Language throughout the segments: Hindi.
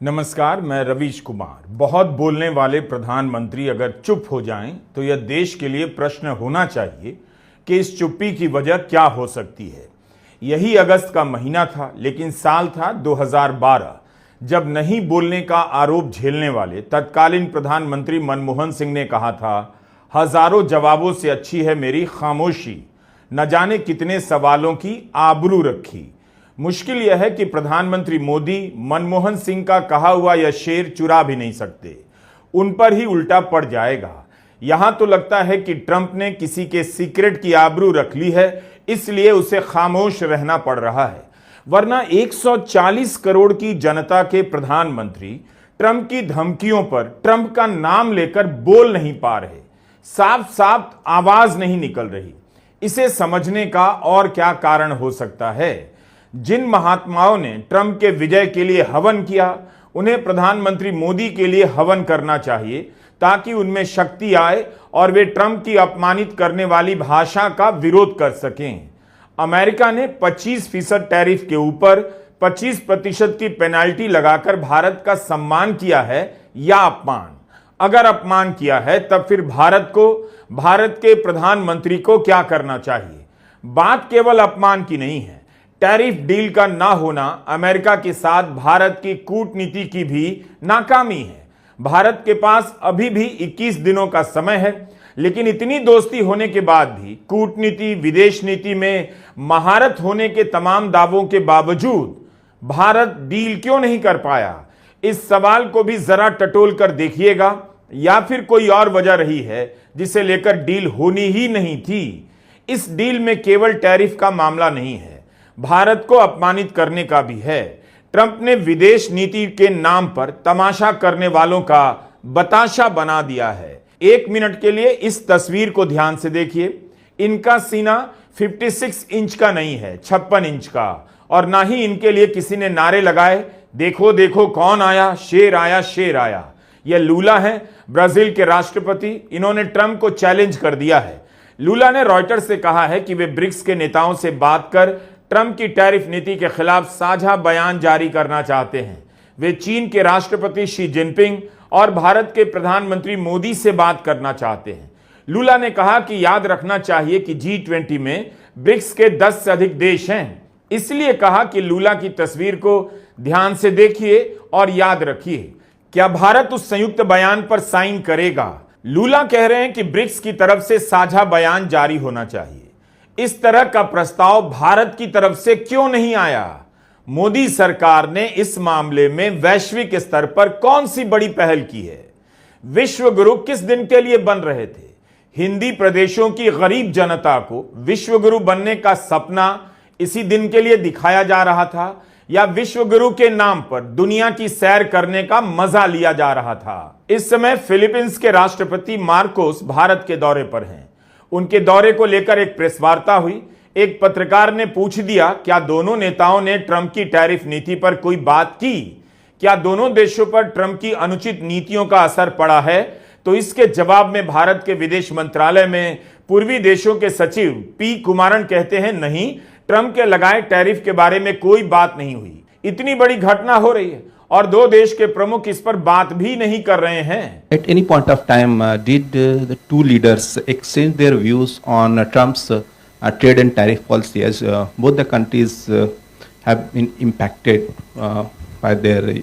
नमस्कार, मैं रवीश कुमार। बहुत बोलने वाले प्रधानमंत्री अगर चुप हो जाएं तो यह देश के लिए प्रश्न होना चाहिए कि इस चुप्पी की वजह क्या हो सकती है। यही अगस्त का महीना था, लेकिन साल था 2012, जब नहीं बोलने का आरोप झेलने वाले तत्कालीन प्रधानमंत्री मनमोहन सिंह ने कहा था, हजारों जवाबों से अच्छी है मेरी खामोशी, न जाने कितने सवालों की आबरू रखी। मुश्किल यह है कि प्रधानमंत्री मोदी मनमोहन सिंह का कहा हुआ यह शेर चुरा भी नहीं सकते, उन पर ही उल्टा पड़ जाएगा। यहां तो लगता है कि ट्रंप ने किसी के सीक्रेट की आबरू रख ली है, इसलिए उसे खामोश रहना पड़ रहा है। वरना 140 करोड़ की जनता के प्रधानमंत्री ट्रंप की धमकियों पर ट्रंप का नाम लेकर बोल नहीं पा रहे, साफ साफ आवाज नहीं निकल रही। इसे समझने का और क्या कारण हो सकता है? जिन महात्माओं ने ट्रंप के विजय के लिए हवन किया, उन्हें प्रधानमंत्री मोदी के लिए हवन करना चाहिए, ताकि उनमें शक्ति आए और वे ट्रंप की अपमानित करने वाली भाषा का विरोध कर सकें। अमेरिका ने 25% टैरिफ के ऊपर 25% की पेनाल्टी लगाकर भारत का सम्मान किया है या अपमान? अगर अपमान किया है, तब फिर भारत के प्रधानमंत्री को क्या करना चाहिए? बात केवल अपमान की नहीं है, टैरिफ डील का ना होना अमेरिका के साथ भारत की कूटनीति की भी नाकामी है। भारत के पास अभी भी 21 दिनों का समय है, लेकिन इतनी दोस्ती होने के बाद भी कूटनीति, विदेश नीति में महारत होने के तमाम दावों के बावजूद भारत डील क्यों नहीं कर पाया? इस सवाल को भी जरा टटोल कर देखिएगा, या फिर कोई और वजह रही है जिसे लेकर डील होनी ही नहीं थी। इस डील में केवल टैरिफ का मामला नहीं है, भारत को अपमानित करने का भी है। ट्रंप ने विदेश नीति के नाम पर तमाशा करने वालों का बताशा बना दिया है। 1 मिनट के लिए इस तस्वीर को ध्यान से देखिए। इनका सीना 56 इंच का नहीं है, 56 इंच का। और ना ही इनके लिए किसी ने नारे लगाए, देखो देखो कौन आया, शेर आया, शेर आया। यह लूला है, ब्राजील के राष्ट्रपति। इन्होंने ट्रंप को चैलेंज कर दिया है। लूला ने रॉयटर्स से कहा है कि वे ब्रिक्स के नेताओं से बात कर ट्रंप की टैरिफ नीति के खिलाफ साझा बयान जारी करना चाहते हैं। वे चीन के राष्ट्रपति शी जिनपिंग और भारत के प्रधानमंत्री मोदी से बात करना चाहते हैं। लूला ने कहा कि याद रखना चाहिए कि G20 में ब्रिक्स के 10 से अधिक देश हैं। इसलिए कहा कि लूला की तस्वीर को ध्यान से देखिए और याद रखिए, क्या भारत उस संयुक्त बयान पर साइन करेगा? लूला कह रहे हैं कि ब्रिक्स की तरफ से साझा बयान जारी होना चाहिए। इस तरह का प्रस्ताव भारत की तरफ से क्यों नहीं आया? मोदी सरकार ने इस मामले में वैश्विक स्तर पर कौन सी बड़ी पहल की है? विश्व गुरु किस दिन के लिए बन रहे थे? हिंदी प्रदेशों की गरीब जनता को विश्व गुरु बनने का सपना इसी दिन के लिए दिखाया जा रहा था, या विश्व गुरु के नाम पर दुनिया की सैर करने का मजा लिया जा रहा था? इस समय फिलीपींस के राष्ट्रपति मार्कोस भारत के दौरे पर हैं। उनके दौरे को लेकर एक प्रेस वार्ता हुई। एक पत्रकार ने पूछ दिया, क्या दोनों नेताओं ने ट्रंप की टैरिफ नीति पर कोई बात की? क्या दोनों देशों पर ट्रंप की अनुचित नीतियों का असर पड़ा है? तो इसके जवाब में भारत के विदेश मंत्रालय में पूर्वी देशों के सचिव पी कुमारन कहते हैं, नहीं, ट्रंप के लगाए टैरिफ के बारे में कोई बात नहीं हुई। इतनी बड़ी घटना हो रही है और दो देश के प्रमुख इस पर बात भी नहीं कर रहे हैं। At any point of time, did the two leaders exchange their views on Trump's trade and tariff policy, as both the countries have been impacted by their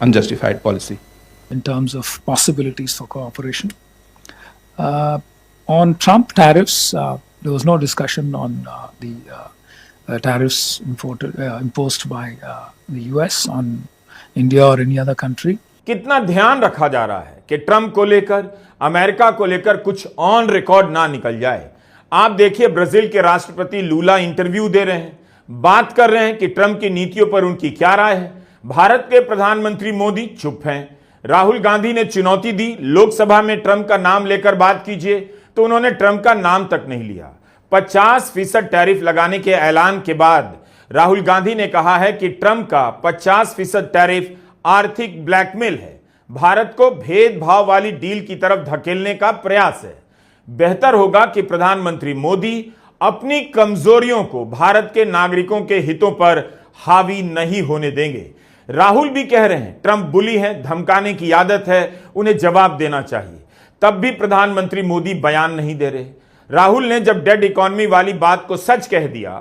unjustified policy? In terms of possibilities for cooperation. On Trump tariffs, there was no discussion on the tariffs imposed by the US on India or any other country. कितना ध्यान रखा जा रहा है कि ट्रंप को लेकर, अमेरिका को लेकर कुछ ऑन रिकॉर्ड ना निकल जाए। आप देखिए, ब्राजील के राष्ट्रपति लूला इंटरव्यू दे रहे हैं, बात कर रहे हैं कि ट्रंप की नीतियों पर उनकी क्या राय है। भारत के प्रधानमंत्री मोदी चुप हैं। राहुल गांधी ने चुनौती दी, लोकसभा में ट्रंप का नाम लेकर बात कीजिए, तो उन्होंने ट्रंप का नाम तक नहीं लिया। 50% टैरिफ लगाने के ऐलान के बाद राहुल गांधी ने कहा है कि ट्रंप का 50% टैरिफ आर्थिक ब्लैकमेल है, भारत को भेदभाव वाली डील की तरफ धकेलने का प्रयास है। बेहतर होगा कि प्रधानमंत्री मोदी अपनी कमजोरियों को भारत के नागरिकों के हितों पर हावी नहीं होने देंगे। राहुल भी कह रहे हैं ट्रंप बुली है, धमकाने की आदत है, उन्हें जवाब देना चाहिए। तब भी प्रधानमंत्री मोदी बयान नहीं दे रहे। राहुल ने जब डेड इकोनॉमी वाली बात को सच कह दिया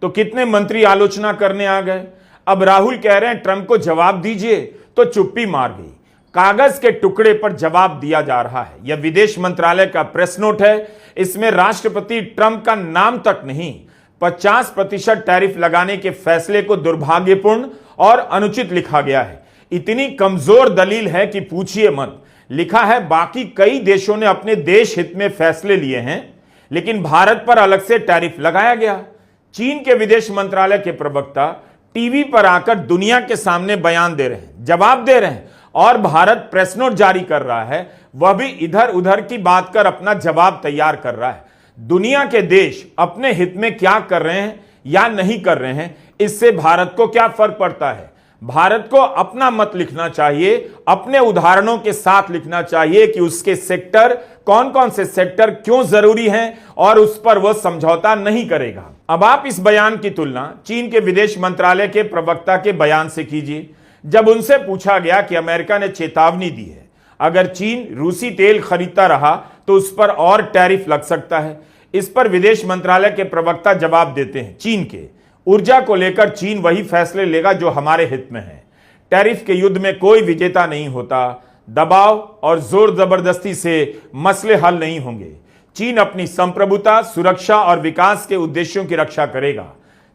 तो कितने मंत्री आलोचना करने आ गए। अब राहुल कह रहे हैं ट्रंप को जवाब दीजिए, तो चुप्पी मार गई। कागज के टुकड़े पर जवाब दिया जा रहा है। यह विदेश मंत्रालय का प्रेस नोट है। इसमें राष्ट्रपति ट्रंप का नाम तक नहीं, 50% टैरिफ लगाने के फैसले को दुर्भाग्यपूर्ण और अनुचित लिखा गया है। इतनी कमजोर दलील है कि पूछिए मत। लिखा है बाकी कई देशों ने अपने देश हित में फैसले लिए हैं, लेकिन भारत पर अलग से टैरिफ लगाया गया। चीन के विदेश मंत्रालय के प्रवक्ता टीवी पर आकर दुनिया के सामने बयान दे रहे हैं, जवाब दे रहे हैं, और भारत प्रेस नोट जारी कर रहा है, वह भी इधर उधर की बात कर अपना जवाब तैयार कर रहा है। दुनिया के देश अपने हित में क्या कर रहे हैं या नहीं कर रहे हैं, इससे भारत को क्या फर्क पड़ता है। भारत को अपना मत लिखना चाहिए, अपने उदाहरणों के साथ लिखना चाहिए कि उसके सेक्टर कौन कौन से सेक्टर क्यों जरूरी हैं, और उस पर वह समझौता नहीं करेगा। अब आप इस बयान की तुलना चीन के विदेश मंत्रालय के प्रवक्ता के बयान से कीजिए। जब उनसे पूछा गया कि अमेरिका ने चेतावनी दी है, अगर चीन रूसी तेल खरीदता रहा तो उस पर और टैरिफ लग सकता है। इस पर विदेश मंत्रालय के प्रवक्ता जवाब देते हैं, चीन के ऊर्जा को लेकर चीन वही फैसले लेगा जो हमारे हित में है। टैरिफ के युद्ध में कोई विजेता नहीं होता। दबाव और जोर जबरदस्ती से मसले हल नहीं होंगे। चीन अपनी संप्रभुता, सुरक्षा और विकास के उद्देश्यों की रक्षा करेगा।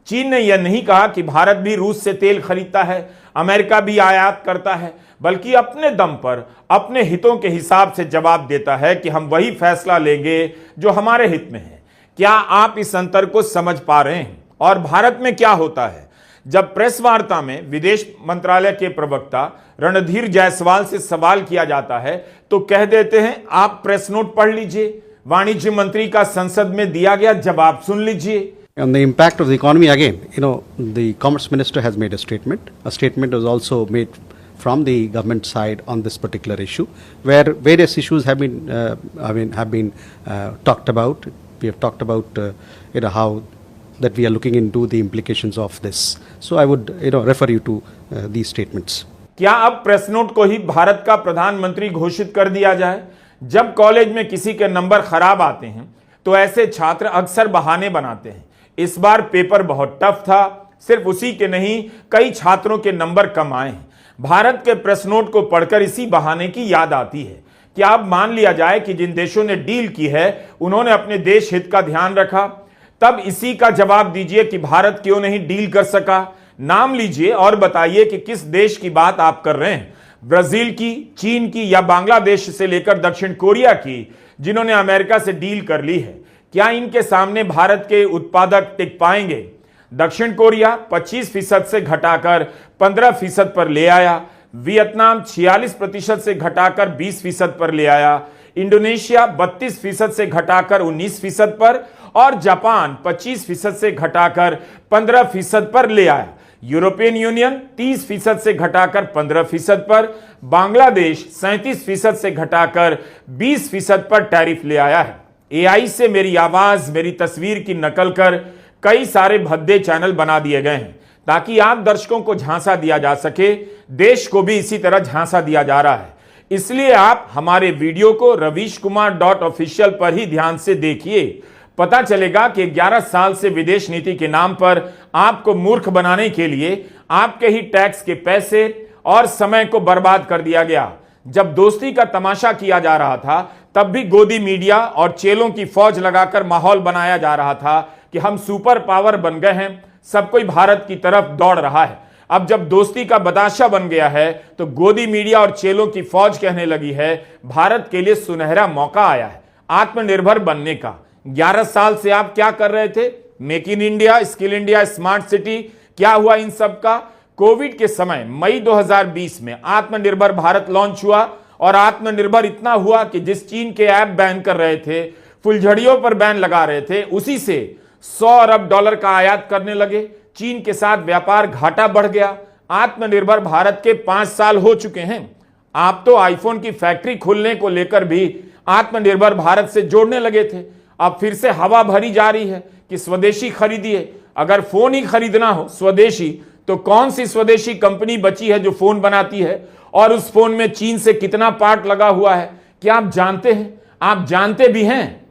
चीन ने यह नहीं कहा कि भारत भी रूस से तेल खरीदता है, अमेरिका भी आयात करता है, बल्कि अपने दम पर अपने हितों के हिसाब से जवाब देता है कि हम वही फैसला लेंगे जो हमारे हित में है। क्या आप इस अंतर को समझ पा रहे हैं? और भारत में क्या होता है जब प्रेस वार्ता में विदेश मंत्रालय के प्रवक्ता रणधीर जायसवाल से सवाल किया जाता है तो कह देते हैं आप प्रेस नोट पढ़ लीजिए, वाणिज्य मंत्री का संसद में दिया गया जवाब सुन लीजिए। On the impact of the economy, again, the Commerce Minister has made a statement. A statement was also made from the government side on this particular issue, where various issues have been talked about. We have talked about how that we are looking into the implications of this. So I would refer you to these statements. क्या अब प्रेस नोट को ही भारत का प्रधानमंत्री घोषित कर दिया जाए? जब कॉलेज में किसी के नंबर खराब आते हैं तो ऐसे छात्र अक्सर बहाने बनाते हैं। इस बार पेपर बहुत टफ था, सिर्फ उसी के नहीं कई छात्रों के नंबर कम आए हैं। भारत के प्रेस नोट को पढ़कर इसी बहाने की याद आती है। क्या अब मान लिया जाए कि जिन देशों ने डील की है उन्होंने अपने देश हित का ध्यान रखा? तब इसी का जवाब दीजिए कि भारत क्यों नहीं डील कर सका। नाम लीजिए और बताइए कि किस देश की बात आप कर रहे हैं, ब्राजील की, चीन की, या बांग्लादेश से लेकर दक्षिण कोरिया की, जिन्होंने अमेरिका से डील कर ली है। क्या इनके सामने भारत के उत्पादक टिक पाएंगे? दक्षिण कोरिया 25% से घटाकर 15% पर ले आया, वियतनाम 46% से घटाकर 20% पर ले आया, इंडोनेशिया 32% से घटाकर 19% पर, और जापान 25% से घटाकर 15% पर ले आया। यूरोपियन यूनियन 30% से घटाकर 15% पर, बांग्लादेश 37% से घटाकर 20% पर टैरिफ ले आया है। एआई से मेरी आवाज, मेरी तस्वीर की नकल कर कई सारे भद्दे चैनल बना दिए गए हैं ताकि आप दर्शकों को झांसा दिया जा सके। देश को भी इसी तरह झांसा दिया जा रहा है। इसलिए आप हमारे वीडियो को ravishkumar.official पर ही ध्यान से देखिए। पता चलेगा कि 11 साल से विदेश नीति के नाम पर आपको मूर्ख बनाने के लिए आपके ही टैक्स के पैसे और समय को बर्बाद कर दिया गया। जब दोस्ती का तमाशा किया जा रहा था तब भी गोदी मीडिया और चेलों की फौज लगाकर माहौल बनाया जा रहा था कि हम सुपर पावर बन गए हैं, सब कोई भारत की तरफ दौड़ रहा है। अब जब दोस्ती का बताशा बन गया है तो गोदी मीडिया और चेलों की फौज कहने लगी है भारत के लिए सुनहरा मौका आया है आत्मनिर्भर बनने का। 11 साल से आप क्या कर रहे थे? Make in India, skill India, smart city, क्या हुआ इन सब का? कोविड के समय मई 2020 में आत्मनिर्भर भारत लॉन्च हुआ और आत्मनिर्भर इतना हुआ कि जिस चीन के ऐप बैन कर रहे थे, फुलझड़ियों पर बैन लगा रहे थे, उसी से $100 अरब का आयात करने लगे। चीन के साथ व्यापार घाटा बढ़ गया। आत्मनिर्भर भारत के 5 साल हो चुके हैं। आप तो आईफोन की फैक्ट्री खोलने को लेकर भी आत्मनिर्भर भारत से जोड़ने लगे थे। अब फिर से हवा भरी जा रही है कि स्वदेशी खरीदिए। अगर फोन ही खरीदना हो स्वदेशी तो कौन सी स्वदेशी कंपनी बची है जो फोन बनाती है, और उस फोन में चीन से कितना पार्ट लगा हुआ है? क्या आप जानते हैं? आप जानते भी हैं,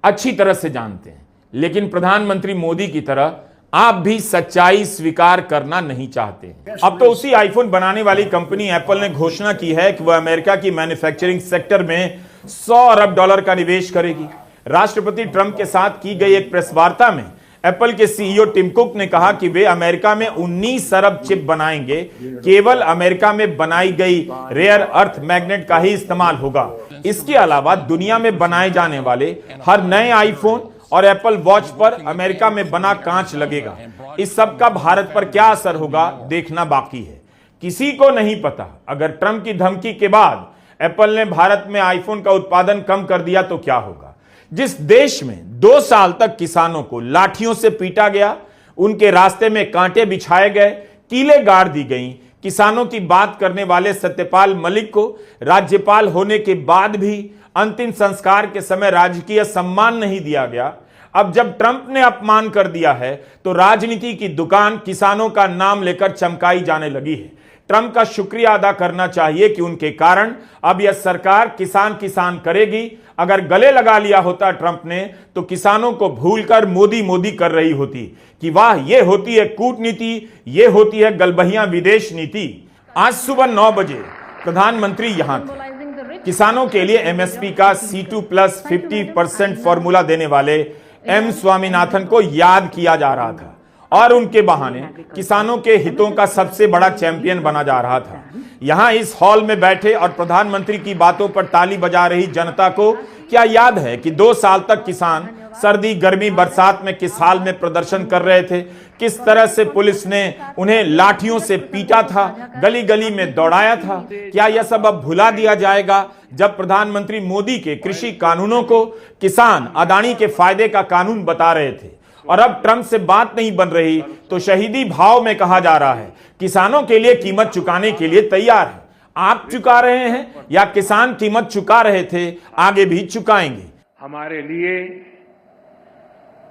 अच्छी तरह से जानते हैं, लेकिन प्रधानमंत्री मोदी की तरह आप भी सच्चाई स्वीकार करना नहीं चाहते हैं। अब तो उसी आईफोन बनाने वाली कंपनी एप्पल ने घोषणा की है कि वह अमेरिका की मैन्युफैक्चरिंग सेक्टर में $100 अरब का निवेश करेगी। राष्ट्रपति ट्रंप के साथ की गई एक प्रेस वार्ता में एप्पल के सीईओ टिम कुक ने कहा कि वे अमेरिका में 19 अरब चिप बनाएंगे। केवल अमेरिका में बनाई गई रेयर अर्थ मैग्नेट का ही इस्तेमाल होगा। इसके अलावा दुनिया में बनाए जाने वाले हर नए आईफोन और एप्पल वॉच पर अमेरिका में बना कांच लगेगा। इस सब का भारत पर क्या असर होगा, देखना बाकी है। किसी को नहीं पता, अगर ट्रंप की धमकी के बाद एप्पल ने भारत में आईफोन का उत्पादन कम कर दिया तो क्या होगा। जिस देश में 2 साल तक किसानों को लाठियों से पीटा गया, उनके रास्ते में कांटे बिछाए गए, कीलें गाड़ दी गईं, किसानों की बात करने वाले सत्यपाल मलिक को राज्यपाल होने के बाद भी अंतिम संस्कार के समय राजकीय सम्मान नहीं दिया गया, अब जब ट्रंप ने अपमान कर दिया है तो राजनीति की दुकान किसानों का नाम लेकर चमकाई जाने लगी है। ट्रंप का शुक्रिया अदा करना चाहिए कि उनके कारण अब यह सरकार किसान किसान करेगी। अगर गले लगा लिया होता ट्रंप ने तो किसानों को भूलकर मोदी मोदी कर रही होती कि वाह, ये होती है कूटनीति, ये होती है गलबहियां विदेश नीति। आज सुबह 9 बजे प्रधानमंत्री यहां थे। किसानों के लिए एमएसपी का C2+ 50% फॉर्मूला देने वाले एम स्वामीनाथन को याद किया जा रहा था और उनके बहाने किसानों के हितों का सबसे बड़ा चैंपियन बना जा रहा था। यहां इस हॉल में बैठे और प्रधानमंत्री की बातों पर ताली बजा रही जनता को क्या याद है कि 2 साल तक किसान सर्दी गर्मी बरसात में किस हाल में प्रदर्शन कर रहे थे, किस तरह से पुलिस ने उन्हें लाठियों से पीटा था, गली गली में दौड़ाया था। क्या यह सब अब भुला दिया जाएगा जब प्रधानमंत्री मोदी के कृषि कानूनों को किसान अदानी के फायदे का कानून बता रहे थे और अब ट्रंप से बात नहीं बन रही तो शहीदी भाव में कहा जा रहा है किसानों के लिए कीमत चुकाने के लिए तैयार है। आप चुका रहे हैं या किसान कीमत चुका रहे थे, आगे भी चुकाएंगे। हमारे लिए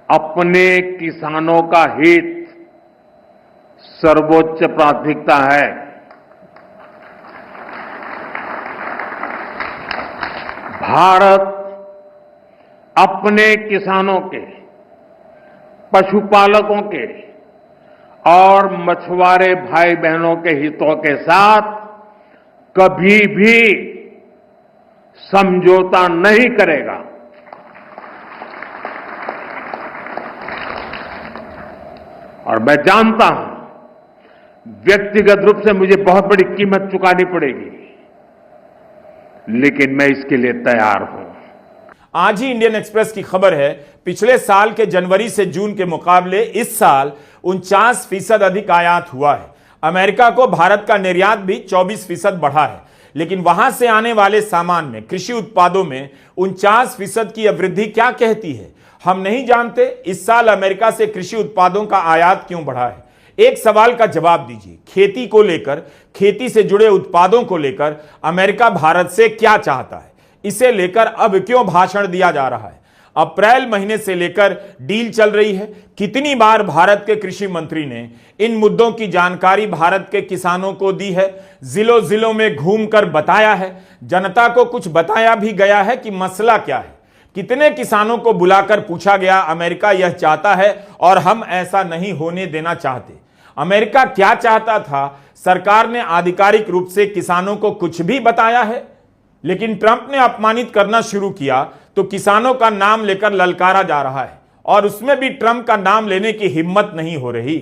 अपने किसानों का हित सर्वोच्च प्राथमिकता है। भारत अपने किसानों के, पशुपालकों के और मछुआरे भाई बहनों के हितों के साथ कभी भी समझौता नहीं करेगा। और मैं जानता हूं व्यक्तिगत रूप से मुझे बहुत बड़ी कीमत चुकानी पड़ेगी, लेकिन मैं इसके लिए तैयार हूं। आज ही इंडियन एक्सप्रेस की खबर है, पिछले साल के जनवरी से जून के मुकाबले इस साल 49% अधिक आयात हुआ है। अमेरिका को भारत का निर्यात भी 24% बढ़ा है, लेकिन वहां से आने वाले सामान में, कृषि उत्पादों में 49% की वृद्धि क्या कहती है, हम नहीं जानते। इस साल अमेरिका से कृषि उत्पादों का आयात क्यों बढ़ा है? एक सवाल का जवाब दीजिए। खेती को लेकर, खेती से जुड़े उत्पादों को लेकर अमेरिका भारत से क्या चाहता है? इसे लेकर अब क्यों भाषण दिया जा रहा है? अप्रैल महीने से लेकर डील चल रही है। कितनी बार भारत के कृषि मंत्री ने इन मुद्दों की जानकारी भारत के किसानों को दी है, जिलों जिलों में घूमकर बताया है, जनता को कुछ बताया भी गया है कि मसला क्या है। कितने किसानों को बुलाकर पूछा गया, अमेरिका यह चाहता है और हम ऐसा नहीं होने देना चाहते। अमेरिका क्या चाहता था, सरकार ने आधिकारिक रूप से किसानों को कुछ भी बताया है? लेकिन ट्रंप ने अपमानित करना शुरू किया तो किसानों का नाम लेकर ललकारा जा रहा है और उसमें भी ट्रंप का नाम लेने की हिम्मत नहीं हो रही।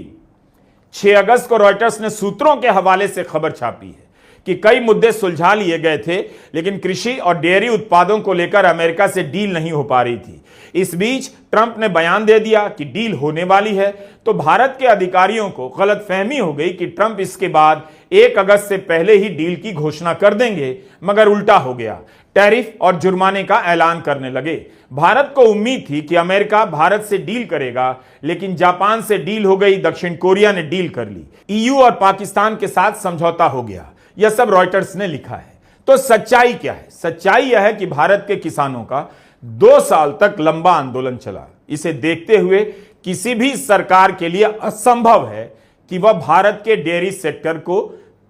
6 अगस्त को रॉयटर्स ने सूत्रों के हवाले से खबर छापी है कि कई मुद्दे सुलझा लिए गए थे, लेकिन कृषि और डेयरी उत्पादों को लेकर अमेरिका से डील नहीं हो पा रही थी। इस बीच ट्रंप ने बयान दे दिया कि डील होने वाली है, तो भारत के अधिकारियों को गलतफहमी हो गई कि ट्रंप इसके बाद 1 अगस्त से पहले ही डील की घोषणा कर देंगे, मगर उल्टा हो गया। टैरिफ और जुर्माने का ऐलान करने लगे। भारत को उम्मीद थी कि अमेरिका भारत से डील करेगा, लेकिन जापान से डील हो गई, दक्षिण कोरिया ने डील कर ली, EU और पाकिस्तान के साथ समझौता हो गया। यह सब रॉयटर्स ने लिखा है। तो सच्चाई क्या है? सच्चाई यह है कि भारत के किसानों का 2 साल तक लंबा आंदोलन चला। इसे देखते हुए किसी भी सरकार के लिए असंभव है कि वह भारत के डेयरी सेक्टर को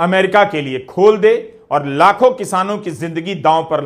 अमेरिका के लिए खोल दे और लाखों किसानों की जिंदगी दांव पर